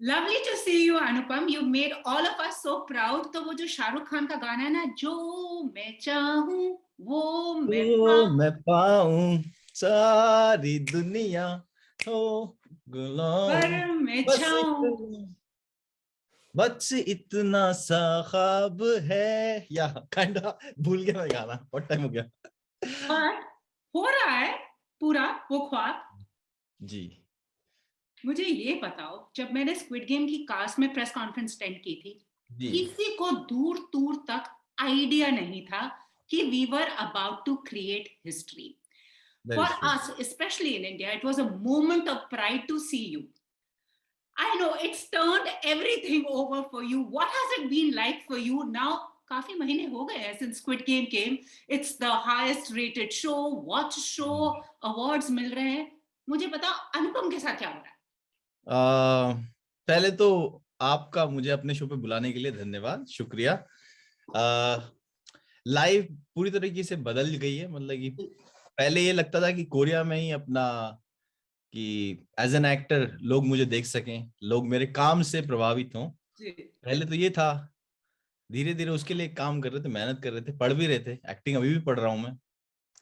Lovely to see you, Anupam. You made all of us so proud. तो वो जो शाहरुख खान का गाना है ना, जो मैं चाहूँ वो मैं ओ मैं पाऊं सारी दुनिया हो पर गुलाम मैं बस चाहूँ. इतना बस इतना सा ख्वाब है या काइंडा भूल गया मैं गाना बहुत टाइम हो गया But हो रहा है पूरा वो ख्वाब. जी मुझे ये बताओ, जब मैंने स्क्विड गेम की कास्ट में प्रेस कॉन्फ्रेंस अटेंड की थी, जी किसी को दूर दूर तक आइडिया नहीं था कि we were about to create history. That For is true us, especially in India, it was a moment of pride to see you. I know it's turned everything over for you. What has it been like for you now? काफी महीने हो गए हैं since Squid Game came. It's the highest rated show, watch show, awards मिल रहे हैं. मुझे बताओ अनुपम के साथ क्या हो रहा है. पहले तो आपका मुझे अपने शो पे बुलाने के लिए धन्यवाद शुक्रिया लाइफ पूरी तरीके से बदल गई है मतलब कि पहले ये लगता था कि कोरिया में ही अपना कि एज एन एक्टर लोग मुझे देख सकें लोग मेरे काम से प्रभावित हों पहले तो ये था धीरे धीरे उसके लिए काम कर रहे थे मेहनत कर रहे थे पढ़ भी रहे थे एक्टिंग अभी भी पढ़ रहा हूं मैं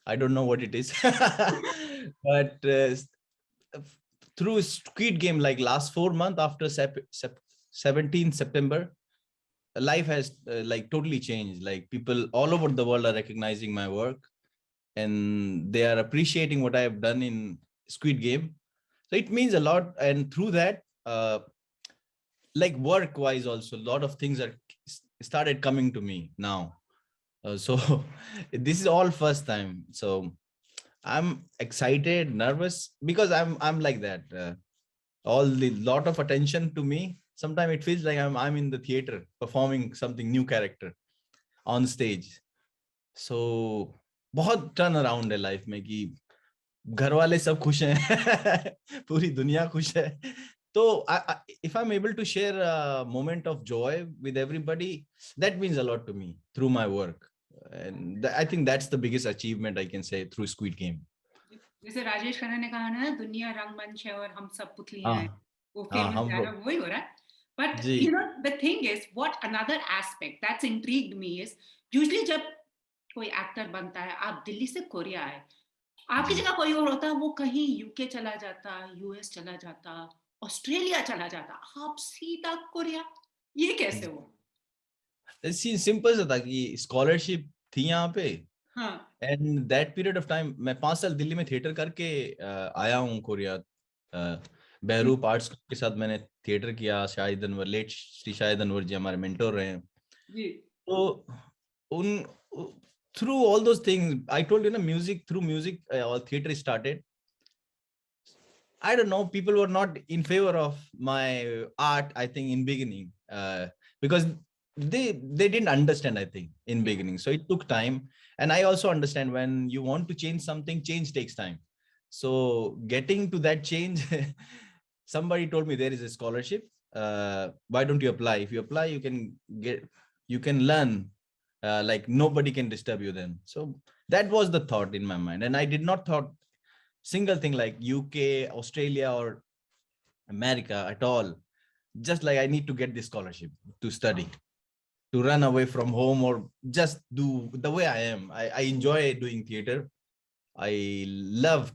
I don't know what it is but through Squid Game, like last 4 months after 17 September, life has like totally changed. Like people all over the world are recognizing my work and they are appreciating what I have done in Squid Game. So it means a lot. And through that, like work wise also, a lot of things are started coming to me now. So this is all first time. So I'm excited, nervous because I'm like that. All the lot of attention to me. Sometimes it feels like I'm in the theater performing something new character on stage. So बहुत turn around है life में कि घर वाले सब खुश हैं पूरी दुनिया खुश है तो if I'm able to share a moment of joy with everybody that means a lot to me through my work and I think that's the biggest achievement I can say through Squid Game. जैसे राजेश खन्ना ने कहा ना, दुनिया रंगमंच है और हम सब पुतलियां हैं. हाँ वो हाँ फेमस हम डायलॉग लोग वही हो रहा है. But ji you know, the thing is, what another aspect that's intrigued me is, usually जब कोई एक्टर बनता है, आप दिल्ली से कोरिया आए, आपकी जी जगह कोई और होता, वो कहीं यूके चला जाता, यूएस चला जाता, ऑस्ट्रेलिया चला जाता, आप सीधा कोरिया. ये कैसे हुआ? सिंपल सा था कि स्कॉलरशिप थी यहाँ पे हाँ. And that period of time मैं 5 साल दिल्ली में थिएटर करके आया हूँ कोरिया बहरूप आर्ट्स के साथ मैंने थिएटर किया शाहिद अनवर लेट श्री शाहिद अनवर जी हमारे मेंटोर रहे हैं जी. तो उन through all those things I told you ना म्यूजिक थ्रू म्यूजिक और theatre started I don't know. People were not in favor of my art. I think in beginning, because they didn't understand. I think in beginning, so it took time. And I also understand when you want to change something, change takes time. So getting to that change, somebody told me there is a scholarship. Why don't you apply? If you apply, you can learn. Like nobody can disturb you then. So that was the thought in my mind, and I did not thought single thing like UK, Australia, or America at all. Just like I need to get this scholarship to study, to run away from home, or just do the way I am. I enjoy doing theater. I love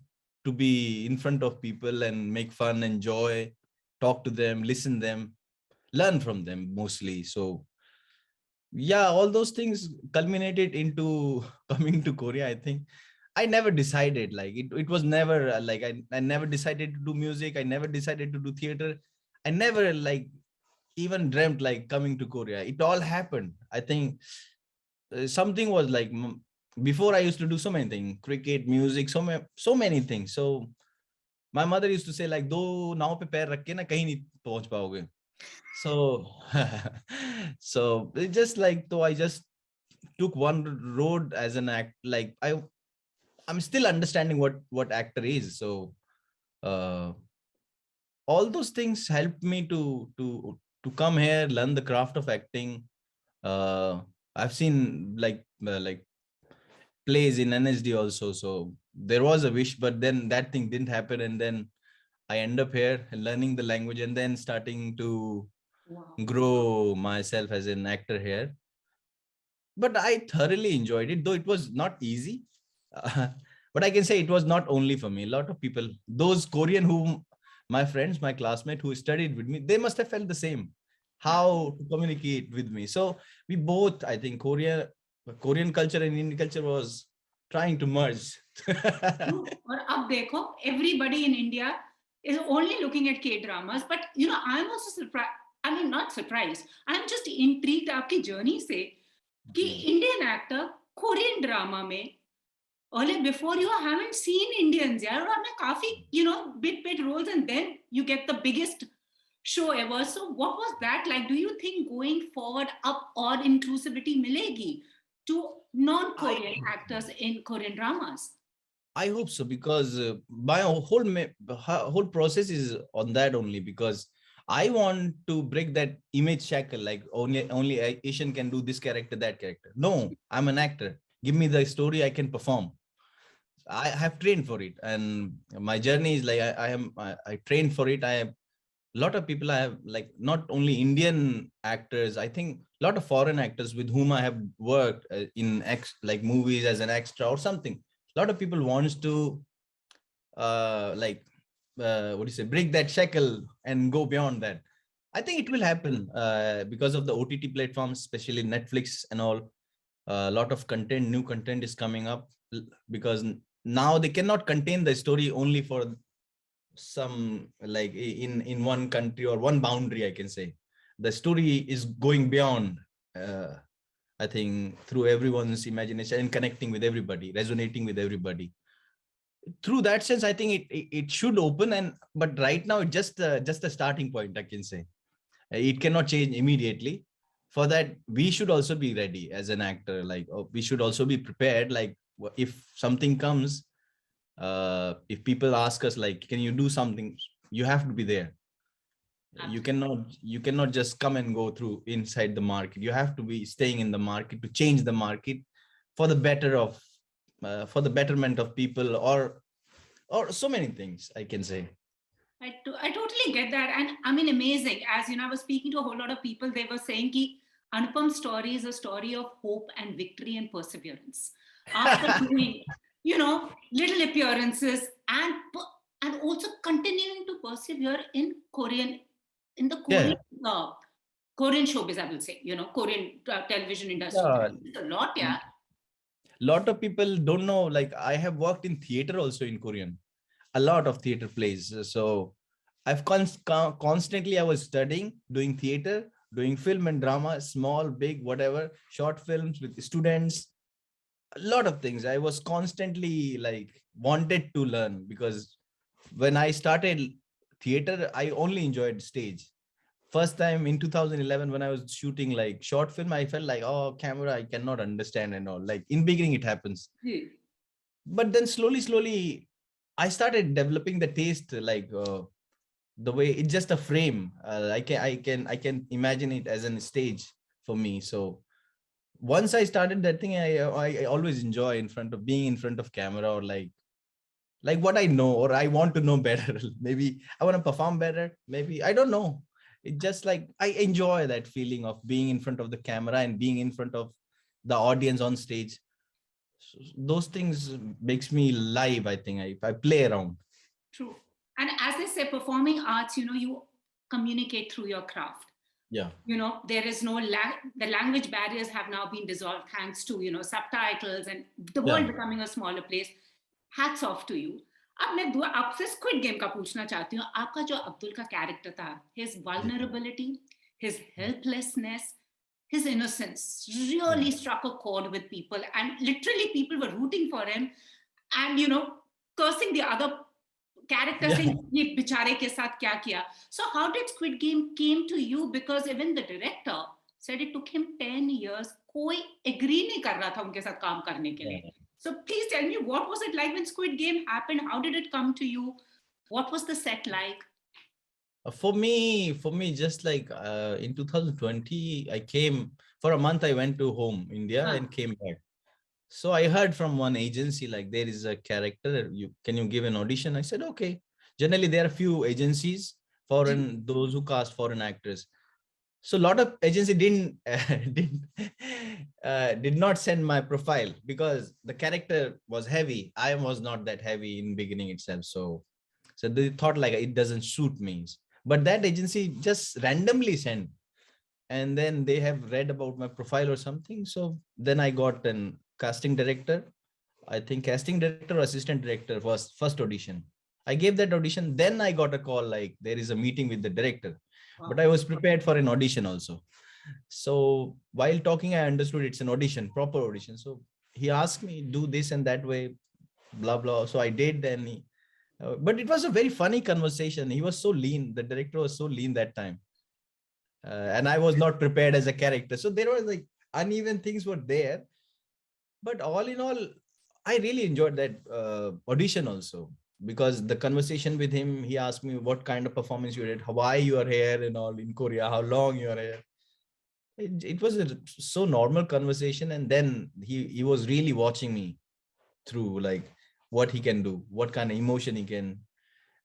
to be in front of people and make fun, enjoy, talk to them, listen them, learn from them mostly. So yeah, all those things culminated into coming to Korea. I think I never decided like it was never like I never decided to do music. I never decided to do theater. I never like even dreamt like coming to Korea. It all happened. I think something was like before I used to do so many things, cricket, music, so many things. So my mother used to say like दो नाव पे पैर रख के ना कहीं नहीं पहुंच पाओगे. So so it just like though I just took one road as an act like I'm still understanding what actor is. So uh all those things helped me to come here, learn the craft of acting. I've seen like plays in NSD also. So there was a wish, but then that thing didn't happen, and then I end up here learning the language and then starting to Wow. grow myself as an actor here. But I thoroughly enjoyed it, though it was not easy. But I can say it was not only for me. A lot of people, those Korean whom my friends, my classmate who studied with me, they must have felt the same. How to communicate with me. So we both, I think, Korean culture and Indian culture was trying to merge. और अब देखो, everybody in India is only looking at K dramas, but you know, I'm also surprised. I mean, not surprised. I'm just intrigued आपकी journey से कि Indian actor Korean drama में earlier before you haven't seen Indians यार, और आपने काफी you know bit roles and then you get the biggest show ever. So what was that like? Do you think going forward up or inclusivity मिलेगी to non-Korean I actors in Korean dramas? I hope so, because my whole process is on that only, because I want to break that image shackle, like only Asian can do this character, that character. No, I'm an actor. Give me the story, I can perform. I have trained for it, and my journey is like I trained for it. I have a lot of people I have, like not only Indian actors. I think a lot of foreign actors with whom I have worked in like movies as an extra or something. A lot of people wants to like what do you say, break that shackle and go beyond that. I think it will happen because of the OTT platforms, especially Netflix and all. A lot of content, new content is coming up, because now they cannot contain the story only for some, like in one country or one boundary. I can say the story is going beyond, I think, through everyone's imagination and connecting with everybody, resonating with everybody. Through that sense, I think it should open. And but right now it's just a starting point, I can say. It cannot change immediately. For that, we should also be ready as an actor. Like, we should also be prepared. Like, if something comes, if people ask us, like, can you do something, you have to be there. You cannot just come and go through inside the market. You have to be staying in the market to change the market for the better of for the betterment of people, or so many things, I can say. I totally get that. And I mean, amazing. As you know, I was speaking to a whole lot of people, they were saying that Anupam's story is a story of hope and victory and perseverance. After doing, you know, little appearances and also continuing to persevere in the Yeah. Korean showbiz, I will say, you know, Korean television industry. Yeah. It's a lot, yeah. Lot of people don't know, like, I have worked in theater also in Korean, a lot of theater plays. So I've constantly, I was studying, doing theater, doing film and drama, small, big, whatever, short films with students, a lot of things. I was constantly like wanted to learn, because when I started theater, I only enjoyed stage. First time in 2011 when I was shooting like short film, I felt like, oh, camera, I cannot understand and all. Like in beginning it happens. Yeah. But then slowly, I started developing the taste, like the way it's just a frame. I can imagine it as a stage for me. So once I started that thing, I always enjoy in front of being in front of camera, or like what I know, or I want to know better. Maybe I want to perform better. Maybe I don't know. It's just like I enjoy that feeling of being in front of the camera and being in front of the audience on stage. Those things makes me live. I think I play around. True. And as they say, performing arts, you know, you communicate through your craft. Yeah. You know, there is no the language barriers have now been dissolved thanks to, you know, subtitles and the world Yeah. becoming a smaller place. Hats off to you. अब मैं आपसे squid game का पूछना चाहती हूँ. आपका जो अब्दुल का कैरेक्टर था, his vulnerability, his helplessness, his innocence really struck a chord with people, and literally people were rooting for him and, you know, cursing the other character, Yeah. saying ये बेचारे के साथ क्या किया. So how did Squid Game came to you? Because even the director said it took him 10 years. कोई agree नहीं कर रहा था उनके साथ काम करने के लिए. So please tell me, what was it like when Squid Game happened? How did it come to you? What was the set like? For me, just like in 2020, I came for a month. I went to home, India, and came back. So I heard from one agency, like, there is a character. Can you give an audition? I said, okay. Generally, there are few agencies, foreign, those who cast foreign actors. So a lot of agency did not send my profile because the character was heavy. I was not that heavy in beginning itself. So they thought like it doesn't suit me. But that agency just randomly sent, and then they have read about my profile or something. So then I got an casting director. I think casting director or assistant director was first audition. I gave that audition. Then I got a call like there is a meeting with the director, but I was prepared for an audition also. So while talking, I understood it's an audition, proper audition. So he asked me do this and that way, blah blah. So I did. Then but it was a very funny conversation. He was so lean. The director was so lean that time, and I was not prepared as a character. So there was like uneven things were there. But all in all, I really enjoyed that audition also, because the conversation with him, he asked me what kind of performance you did, why you are here and all in Korea, how long you are here. It was a so normal conversation, and then he was really watching me through, like what he can do, what kind of emotion he can.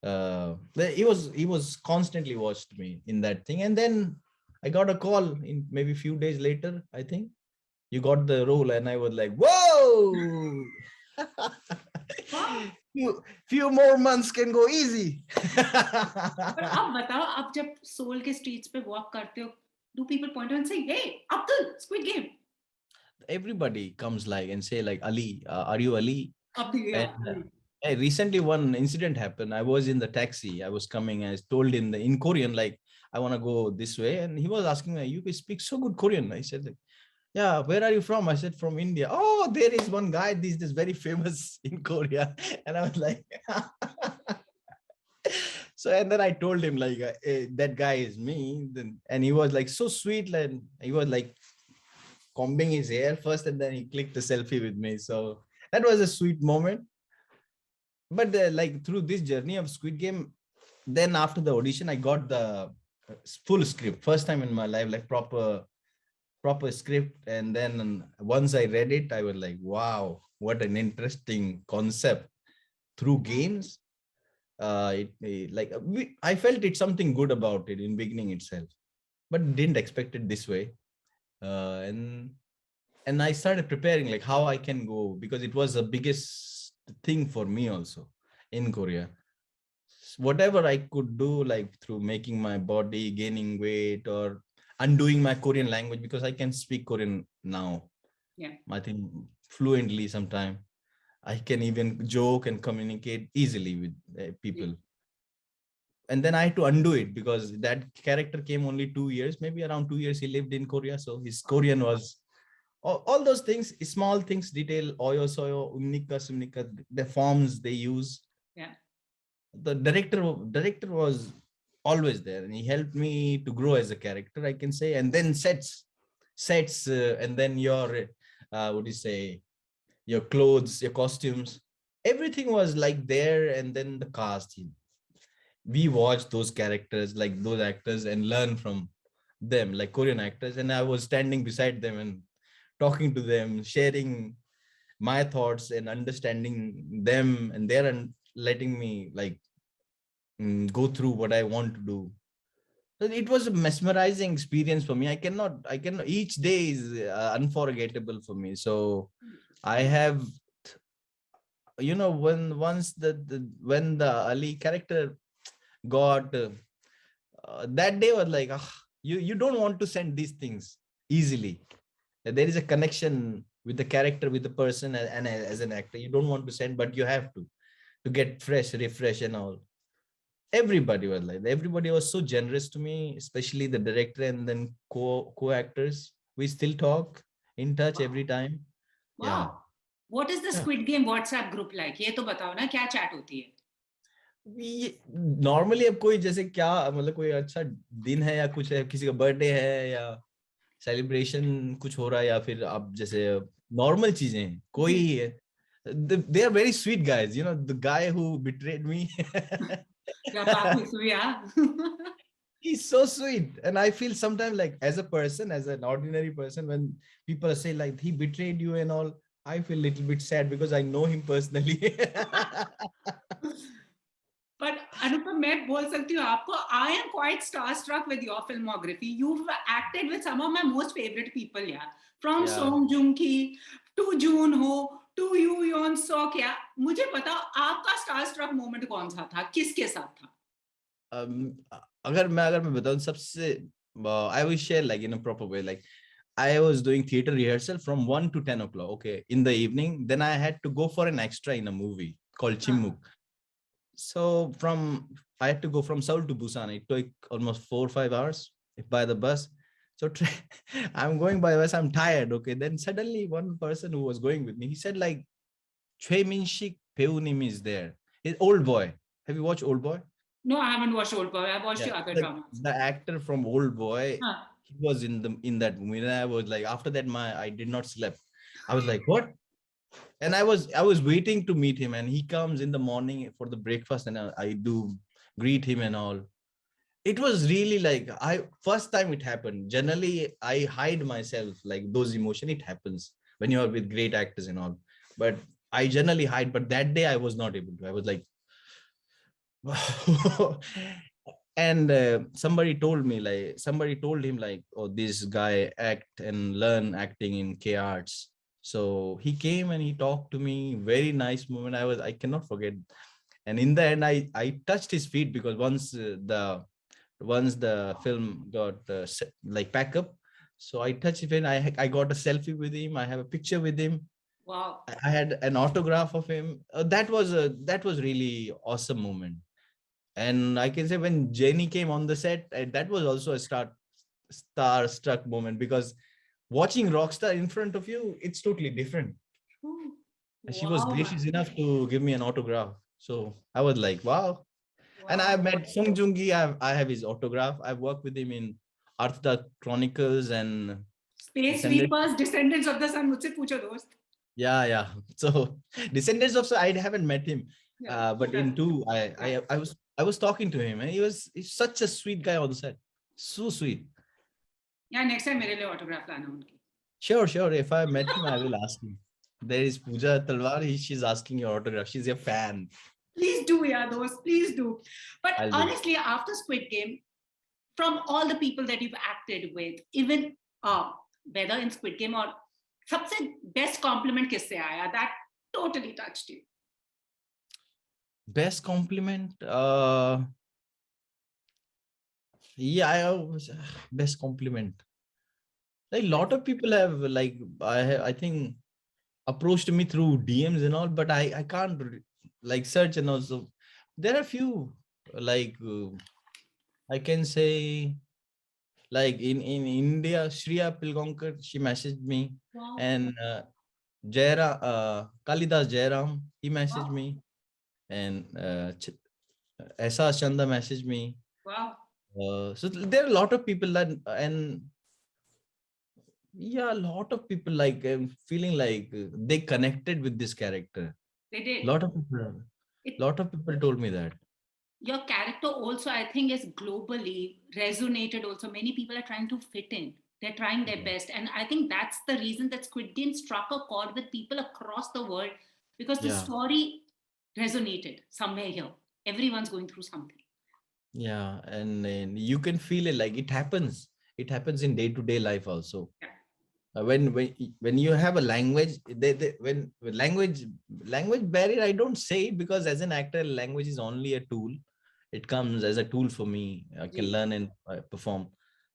He was constantly watched me in that thing, and then I got a call in maybe a few days later. I think you got the role, and I was like, whoa. few more months can go easy. पर अब बताओ, अब जब soul के streets पे walk करते हो, do people point out and say, hey, Abdul, Squid Game? Everybody comes like and say like, Ali, are you Ali? Abdul, yeah. And, recently one incident happened. I was in the taxi. I was coming. I told him in Korean, like, I want to go this way. And he was asking me, you speak so good Korean. I said, like, yeah, where are you from? I said, from India. Oh, there is one guy, this very famous in Korea. And I was like, so, and then I told him like, that guy is me. Then, and he was like so sweet. And he was like combing his hair first, and then he clicked a selfie with me. So that was a sweet moment. But like through this journey of Squid Game, then after the audition, I got the full script. First time in my life, like proper script. And then once I read it, I was like, wow, what an interesting concept. Through games, I felt it's something good about it in beginning itself, but didn't expect it this way. And I started preparing like how I can go, because it was the biggest thing for me also in Korea. Whatever I could do, like through making my body, gaining weight, or undoing my Korean language, because I can speak Korean now. Yeah. I think fluently sometime. I can even joke and communicate easily with people. Yeah. And then I had to undo it, because that character came only 2 years, maybe around 2 years he lived in Korea. So his Korean was all those things, small things, detail, oyo, soyo, umnika, sumnika, the forms they use. Yeah. The director was always there, and he helped me to grow as a character, I can say. And then sets, and then your, what do you say, your clothes, your costumes, everything was like there. And then the cast, we watched those characters, like those actors, and learn from them, like Korean actors. And I was standing beside them and talking to them, sharing my thoughts and understanding them, and they're letting me like go through what I want to do. So it was a mesmerizing experience for me. I cannot, each day is unforgettable for me. So I have, once when the Ali character got, that day was like, you don't want to send these things easily. There is a connection with the character, with the person, and as an actor, you don't want to send, but you have to get fresh, refresh, and all. Everybody was like, everybody was so generous to me, especially the director and then co-actors. We still talk, in touch every time. Wow. Yeah. What is the Squid Game WhatsApp group like? ये तो बताओ ना, क्या chat होती है? Normally अब कोई जैसे क्या, मतलब कोई अच्छा दिन है या कुछ है, किसी का बर्थडे है या सेलिब्रेशन कुछ हो रहा है, या फिर आप जैसे नॉर्मल चीजें हैं, कोई they are very sweet guys, the guy who betrayed me. He's so sweet. And I feel sometimes like as a person, as an ordinary person, when people say like he betrayed you and all, I feel a little bit sad because I know him personally. But अनुपम, मैं बोल सकती हूँ आपको, I am quite starstruck with your filmography. You've acted with some of my most favorite people, yeah. From Yeah. Song Joong Ki to Joon Ho to Yoo Yeon Sok, yeah. मुझे बताओ आपका starstruck moment कौन सा था, किसके साथ था? अगर मैं बताऊं सबसे, I will share like in a proper way. Like I was doing theater rehearsal from 1 to 10 o'clock, okay, in the evening. Then I had to go for an extra in a movie called Chimmuk. So I had to go from Seoul to Busan. It took almost 4 or 5 hours by the bus. So I'm going by bus. I'm tired. Okay. Then suddenly one person who was going with me, he said like, Choi Min-shik Peunim is there. He's Old Boy. Have you watched Old Boy? No, I haven't watched Old Boy. I've watched Yeah. your other The, dramas. the actor from Old Boy, Huh. he was in that movie. And I was like, after that, I did not sleep. I was like, what? And I was waiting to meet him, and he comes in the morning for the breakfast, and I do greet him and all. It was really like first time it happened. Generally I hide myself, like those emotion, it happens when you are with great actors and all, but I generally hide. But that day I was not able to. I was like and somebody told him like, oh, this guy act and learn acting in K Arts. So he came and he talked to me, very nice moment. I cannot forget. And in the end I touched his feet, because once the film got like pack up, so I touched him. I got a selfie with him. I have a picture with him. Wow. I had an autograph of him. That was really awesome moment. And I can say when Jenny came on the set, that was also a star struck moment, because watching Rockstar in front of you, it's totally different. And she was Wow, man. gracious enough to give me an autograph. So I was like, wow. And I Wow. met Song Joong Ki. I have his autograph. I've worked with him in Artha Chronicles and Space Descendants. Reapers, Descendants of the Sun, मुझसे पूछो दोस्त. Yeah. So Descendants of, I haven't met him. Yeah. But in two, I was talking to him, and he's such a sweet guy on the set. So sweet. Yeah, next time मेरे लिए autograph लाना उनकी. Sure. If I met him, I will ask him. There is Puja Talwar. She's asking your autograph. She's a fan. Please do, yeah, those. Please do. But I'll do. honestly, after Squid Game, from all the people that you've acted with, even whether in Squid Game or सबसे best compliment किससे आया that totally touched you? Best compliment. Yeah, best compliment. Like a lot of people have like I think approached me through DMs and all, but I can't like search. And also there are few like I can say, like in India, Shriya Pilgaonkar, she messaged me. Wow. And Kalidas Jairam, he messaged Wow. me. And Esas Chanda messaged me. Wow. So there are a lot of people that, and yeah, a lot of people like feeling like they connected with this character. They did. Lot of people told me that. Your character also, I think, is globally resonated also. Many people are trying to fit in. They're trying their best. And I think that's the reason that Squid Game struck a chord with people across the world, because the story resonated somewhere here. Everyone's going through something. Yeah, and you can feel it, like it happens. It happens in day-to-day life also. Yeah. When you have a language, when language barrier, I don't say it, because as an actor, language is only a tool. It comes as a tool for me. I can learn and perform.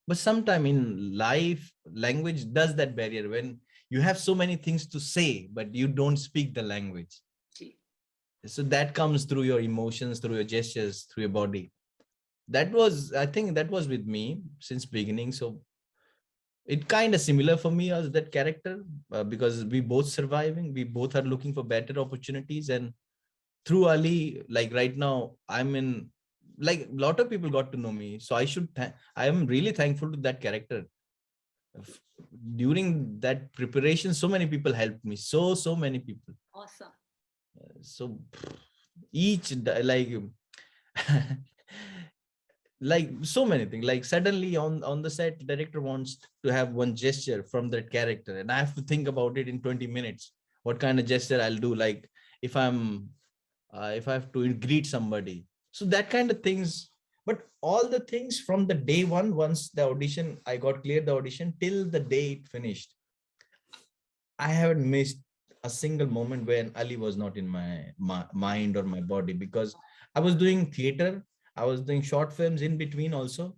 But sometime in life, language does that barrier, when you have so many things to say, but you don't speak the language. So that comes through your emotions, through your gestures, through your body. I think that was with me since beginning. So it kind of similar for me as that character, because we both surviving, we both are looking for better opportunities. And through Ali, like right now, I'm in, like a lot of people got to know me. So I am really thankful to that character. During that preparation, so many people helped me. So many people. Awesome. So each like like so many things, like suddenly on the set, director wants to have one gesture from that character, and I have to think about it in 20 minutes, what kind of gesture I'll do. Like if I have to greet somebody, So that kind of things, but all the things from the day one, once the audition, I got cleared the audition till the day it finished, I haven't missed a single moment when Ali was not in my mind or my body, because I was doing theater, I was doing short films in between also.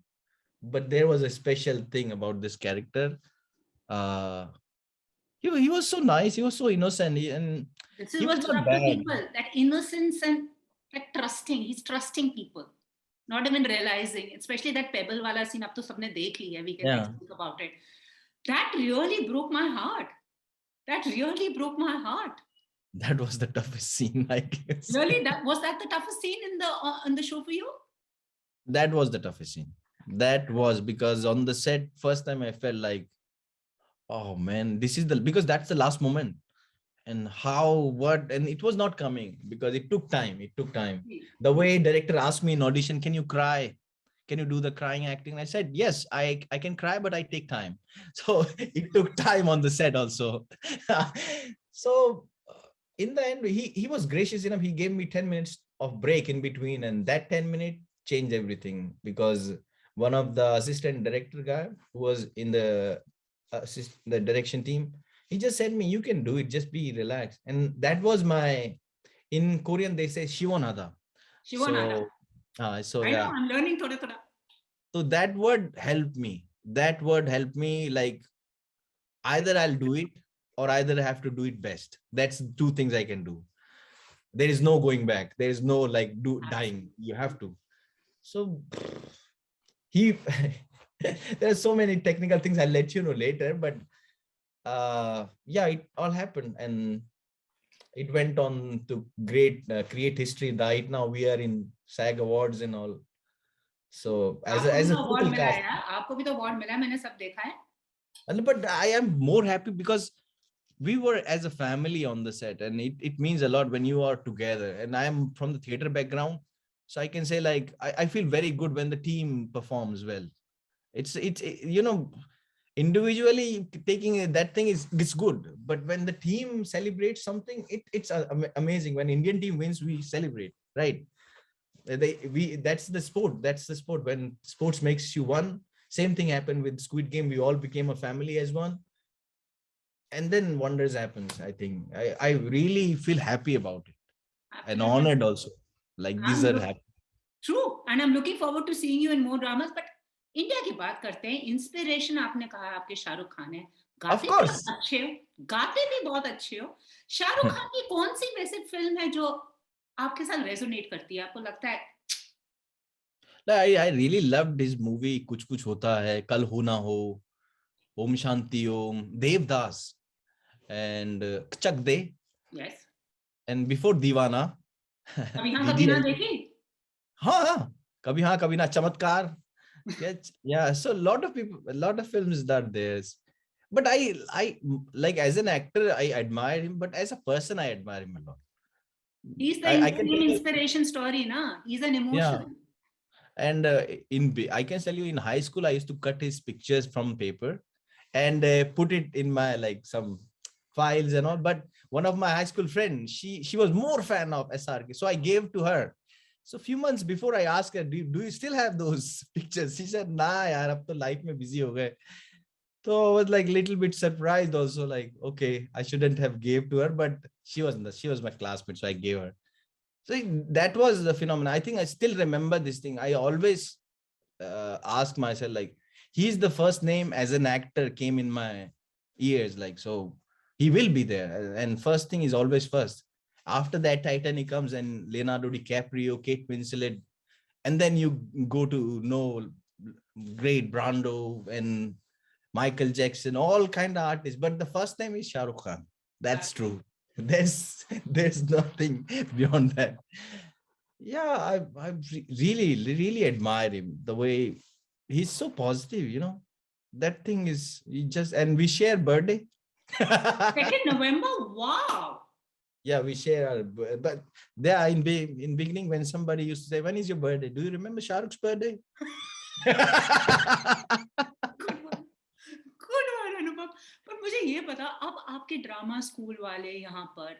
But there was a special thing about this character. Uh, he was so nice, he was so innocent, and This is he was what's not up to bad. people, that innocence and that trusting. He's trusting people, not even realizing, especially that pebble wala scene. Ab to sabne dekh liya, we can like Yeah, speak about it. That really broke my heart. That really broke my heart. that was the toughest scene, I guess. Really, that was that the toughest scene in the show for you? That was the toughest scene. That was because on the set, first time I felt like, oh man, this is the, because that's the last moment. And how, what, and it was not coming because it took time. It took time. The way director asked me in audition, can you cry? Can you do the crying acting? I said, yes, I can cry, but I take time. So it took time on the set also. So in the end, he was gracious enough. He gave me 10 minutes of break in between, and that 10-minute changed everything, because one of the assistant director guy who was in the direction team, he just said me, you can do it, just be relaxed. And that was my, in Korean they say shivonada. Shivonada. So I know, yeah, I'm learning thoda thoda. so that word helped me. That word helped me, like either I'll do it or either I have to do it best. That's two things I can do. There is no going back. There is no like dying. You have to. So he there are so many technical things, I'll let you know later, but yeah, it all happened, and it went on to great create history. Right now we are in SAG awards and all. So आपको भी as a तो award total मिला है cast, यार, आपको भी तो award मिला है, मैंने सब देखा है. but I am more happy because we were as a family on the set, and it means a lot when you are together. And I am from the theater background, so I can say like I feel very good when the team performs well. It's individually taking that thing is, it's good, but when the team celebrates something, it's amazing. When Indian team wins, we celebrate, right? That's the sport. That's the sport. When sports makes you one, same thing happened with Squid Game. We all became a family as one, and then wonders happens. I think I really feel happy about it, and Absolutely. honored also. Like these are happy. True, and I'm looking forward to seeing you in more dramas. But India की बात करते हैं. Inspiration आपने कहा आपके शाहरुख खान है. Of गाते भी आप course. अच्छे हो, गाते भी बहुत अच्छे हो. शाहरुख खान की कौन सी वैसे फिल्म है जो आपके साथ रेजोनेट करती है, आपको लगता है I really loved his movie Kuch Kuch Hota Hai, Kal Ho Na Ho, Om Shanti Om, Devdas, and Chak De, yes, and before Divana, कभी हाँ कभी ना DDL. देखी. हाँ कभी ना, Chamatkar. Yeah. So a lot of people, a lot of films that there's, but I like as an actor, I admire him, but as a person, I admire him a lot. He's the I can tell you, inspiration story, na. He's an yeah. emotion. And I can tell you, in high school, I used to cut his pictures from paper and put it in my like some files and all. But one of my high school friends, she was more fan of SRK, so I gave to her. So a few months before, I asked her, do you still have those pictures? She said, nah, yaar, ab to life mein busy ho gaye. So I was like little bit surprised also, like, okay, I shouldn't have gave to her, but she was my classmate, so I gave her. So that was the phenomenon. I think I still remember this thing. I always ask myself, like, he's the first name as an actor came in my ears, like, so he will be there. And first thing is always first. After that, Titanic comes and Leonardo DiCaprio, Kate Winslet, and then you go to know great Brando and Michael Jackson, all kind of artists. But the first name is Shah Rukh Khan. That's true. There's nothing beyond that. Yeah, I really admire him, the way he's so positive, that thing is, he just, and we share birthday. 2nd November, wow. Yeah, we share our, but there in beginning, when somebody used to say, when is your birthday, do you remember Shah Rukh's birthday? Good one Anupam. पर मुझे ये बता, अब आपके drama school वाले यहाँ पर,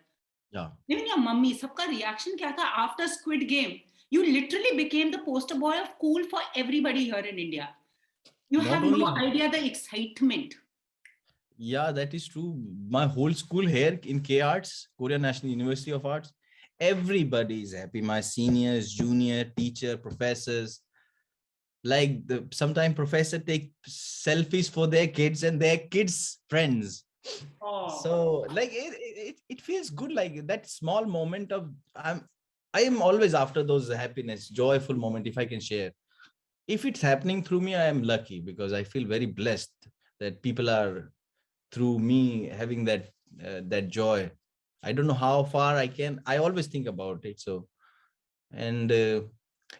Yeah. Even या मम्मी, सबका रिएक्शन क्या था after squid game? You literally became the poster boy of cool for everybody here in India. You Not have only, no idea the excitement. yeah, that is true. My whole school here in K Arts, Korea National University of Arts, everybody is happy. My seniors, junior, teacher, professors, like the sometimes professor take selfies for their kids and their kids' friends. Oh. So like it feels good, like that small moment of I am always after those happiness, joyful moment if I can share. If it's happening through me, I am lucky because I feel very blessed that people are through me having that joy. I don't know how far I can. I always think about it. So and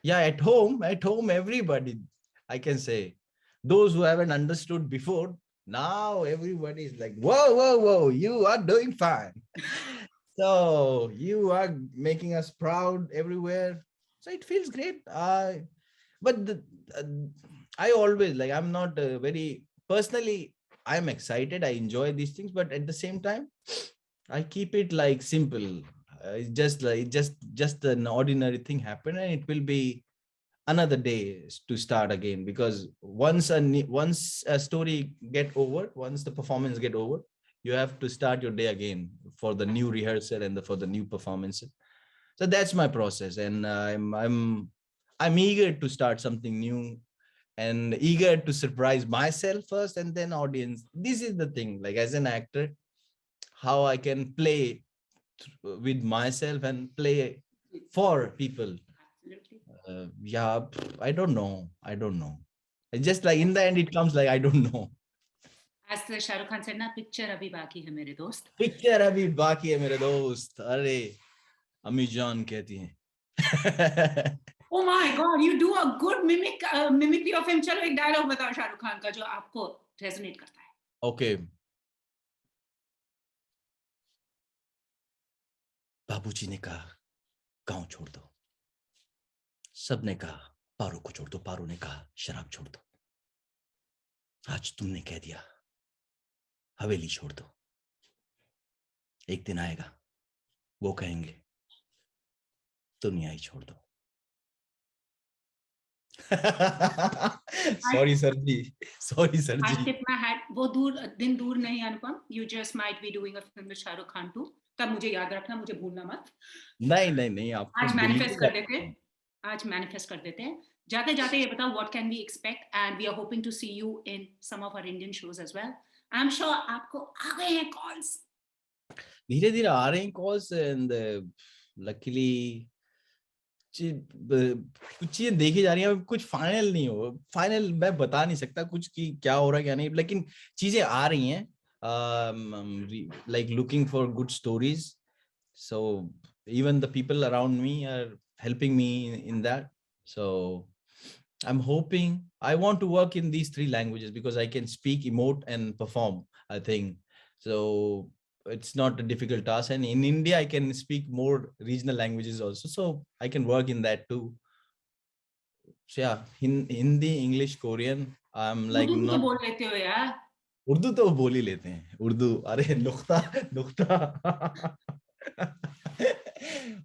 yeah, at home, everybody, I can say, those who haven't understood before, now everybody is like, whoa, whoa, whoa, you are doing fine. So you are making us proud everywhere. So it feels great. But uh, I always like, I'm not very personally, I'm excited. I enjoy these things, but at the same time, I keep it like simple. It's just like just an ordinary thing happen, and it will be another day to start again. Because once a story get over, once the performance get over, you have to start your day again for the new rehearsal and for the new performance. So that's my process, and I'm eager to start something new and eager to surprise myself first and then audience. This is the thing, like as an actor, how I can play with myself and play for people. Absolutely. Yeah, I don't know. It's just like in the end it comes like I don't know. As the Shah Rukh Khan said, na picture abhi baki hai mere dost. Picture अभी बाकी है मेरे दोस्त, अरे अम्मी जान कहती हैं. Oh my God, you do a good mimicry of him. चलो एक dialogue बताओ शाहरुख खान का जो आपको resonate करता है. Okay. बाबूजी ने कहा गांव छोड़ दो, सबने कहा पारो को छोड़ दो, पारो ने कहा शराब छोड़ दो, आज तुमने कह दिया हवेली छोड़ दो, एक दिन आएगा वो कहेंगे दुनिया ही छोड़ दो. Sorry sir ji, sorry sir I ji. tip my hat. वो दिन दूर नहीं अनुपम. You just might be doing a film with Shah Rukh Khan too. तब मुझे याद रखना, मुझे भूलना मत. नहीं आपको आज मैनिफेस्ट बिल्कुल कर देते हैं. आज मैनिफेस्ट कर देते हैं. जाते जाते ये बताओ, what can we expect? And we are hoping to see you in some of our Indian shows as well. I'm sure आपको आ गए हैं calls. धीरे धीरे आ रहे हैं कॉल्स एंड लकीली कुछ चीजें देखी जा रही हैं. कुछ फाइनल नहीं हो, फाइनल मैं बता नहीं सकता कुछ कि क्या हो रहा है क्या नहीं, लेकिन चीजें आ रही हैं. Like looking for good stories, so even the people around me are helping me in that. So I'm hoping, I want to work in these three languages because I can speak, emote and perform, I think. So it's not a difficult task, and in India I can speak more regional languages also, so I can work in that too. So yeah, in Hindi, English, Korean, I'm like Urdu तो not. बोल लेते हो यार. उर्दू तो बोल ही लेते हैं, उर्दू, अरे नुक्ता नुक्ता.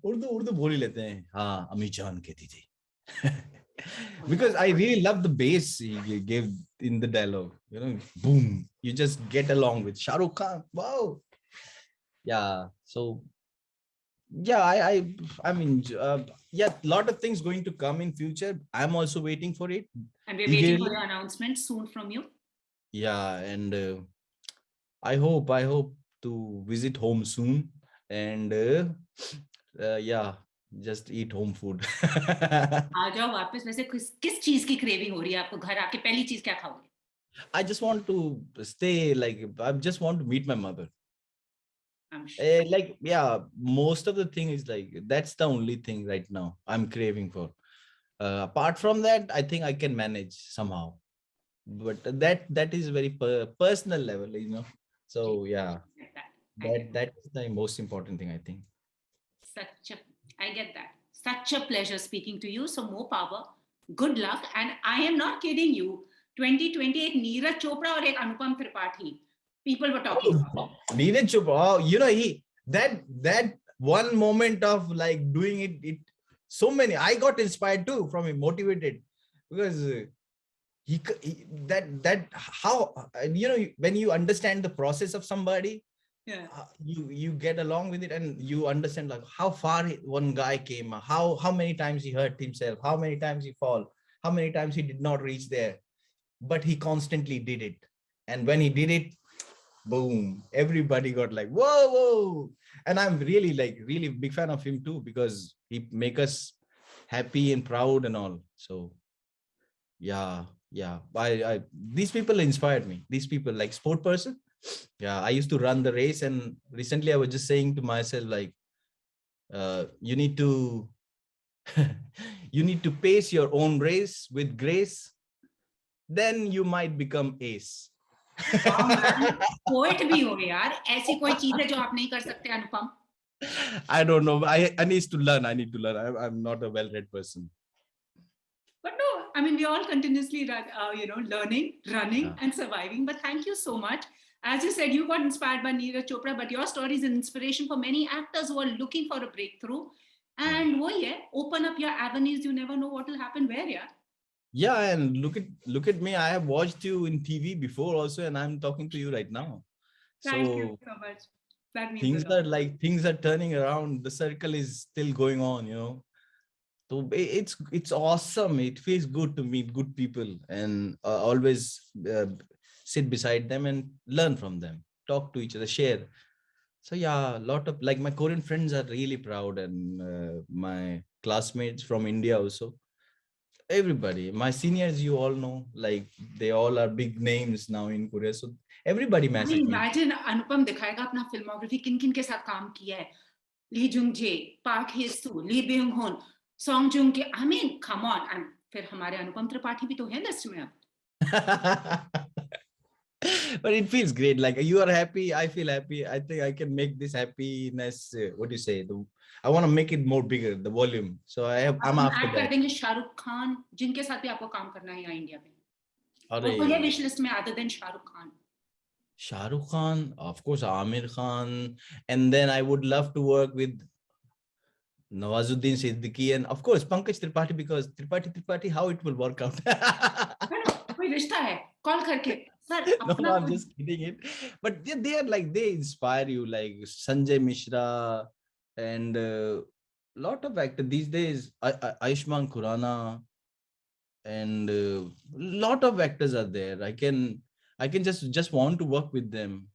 उर्दू बोल ही लेते हैं. हाँ, अम्मी जान कहती थी. Because I really love the bass he gave in the dialogue, boom, you just get along with Shah Rukh Khan. Wow. Yeah, so yeah, I mean, yeah, a lot of things going to come in future. I'm also waiting for it. And we're waiting for Eagerly. your announcement soon from you. Yeah, and I hope to visit home soon, and yeah, just eat home food. आ जाओ वापस. वैसे किस चीज की craving हो रही है आपको? घर आके पहली चीज क्या खाओगे? I just want to stay, like, I just want to meet my mother. I'm sure. Like, yeah, most of the thing is like, that's the only thing right now I'm craving for. Apart from that, I think I can manage somehow. But that is very personal level, So yeah, that is the most important thing, I think. I get that. Such a pleasure speaking to you. So more power. Good luck. And I am not kidding you. 2028 Neeraj Chopra or ek Anupam Tripathi. People were talking about. Neeraj Chopra, that one moment of like doing it So many. I got inspired too from him, motivated, because that how when you understand the process of somebody, Yeah. You get along with it, and you understand like how far one guy came, how many times he hurt himself, how many times he fall, how many times he did not reach there, but he constantly did it. And when he did it, boom, everybody got like whoa. And I'm really big fan of him too, because he make us happy and proud and all. So yeah, I these people inspired me. These people, like sport person. Yeah, I used to run the race, and recently I was just saying to myself like, you need to you need to pace your own race with grace, then you might become ace. Poet भी हो यार, ऐसी कोई चीज है जो आप नहीं कर सकते अनुपम? I don't know. I need to learn. I'm not a well-read person. But no, I mean, we're all continuously learning, running, Yeah. and surviving. But thank you so much. As you said, you got inspired by Neeraj Chopra, but your story is an inspiration for many actors who are looking for a breakthrough. And open up your avenues. You never know what will happen where, yeah. Yeah, and look at me. I have watched you in TV before also, and I'm talking to you right now. Thank you So so much. That means a lot. things are turning around. The circle is still going on, So it's awesome. It feels good to meet good people, and always sit beside them and learn from them, talk to each other, share. So yeah, a lot of like my Korean friends are really proud, and my classmates from India also. Everybody, my seniors, you all know, like they all are big names now in Korea. So everybody I mean, messaged me. imagine अनुपम दिखाएगा अपना filmography किन किन के साथ काम किया है. ली Jung जे, park हेसू, ली byung hun, song Jung के. I mean, come on. And फिर हमारे अनुपम त्रिपाठी भी तो है लिस्ट में अब. But it feels great. Like you are happy, I feel happy. I think I can make this happiness. What do you say? I want to make it more bigger, the volume. So I'm हम after add कर that. देंगे शाहरुख खान, जिनके साथ भी आपको काम करना है यहाँ इंडिया में. वो तो है Arey, विश लिस्ट में, other than Shahrukh Khan. Shah Rukh Khan, of course, Amir Khan, and then I would love to work with Nawazuddin Siddiqui, and of course Pankaj Tripathi, because Tripathi, how it will work out. कोई रिश्ता है, call करके sir No, अपना I'm just kidding it. But they are like, they inspire you, like Sanjay Mishra, and lot of actors these days, Ayushmann Khurrana, and lot of actors are there. I can just want to work with them.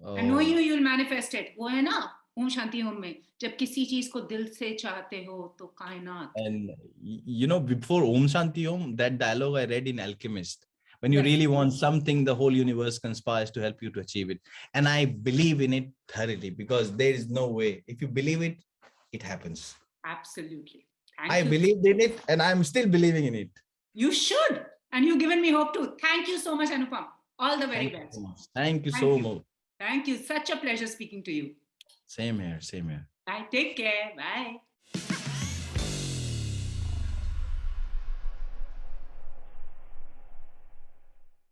I know you'll manifest it. वो है ना ओम शांति ओम में, जब किसी चीज को दिल से चाहते हो तो कायनात. And before Om Shanti Om, that dialogue I read in Alchemist. When you Yes. really want something, the whole universe conspires to help you to achieve it. And I believe in it thoroughly, because there is no way. If you believe it, it happens. Absolutely. I believed in it, and I'm still believing in it. You should. And you've given me hope too. Thank you so much, Anupam. All the very best. Thank you so much. Thank you. Such a pleasure speaking to you. Same here. Same here. Bye. Take care. Bye.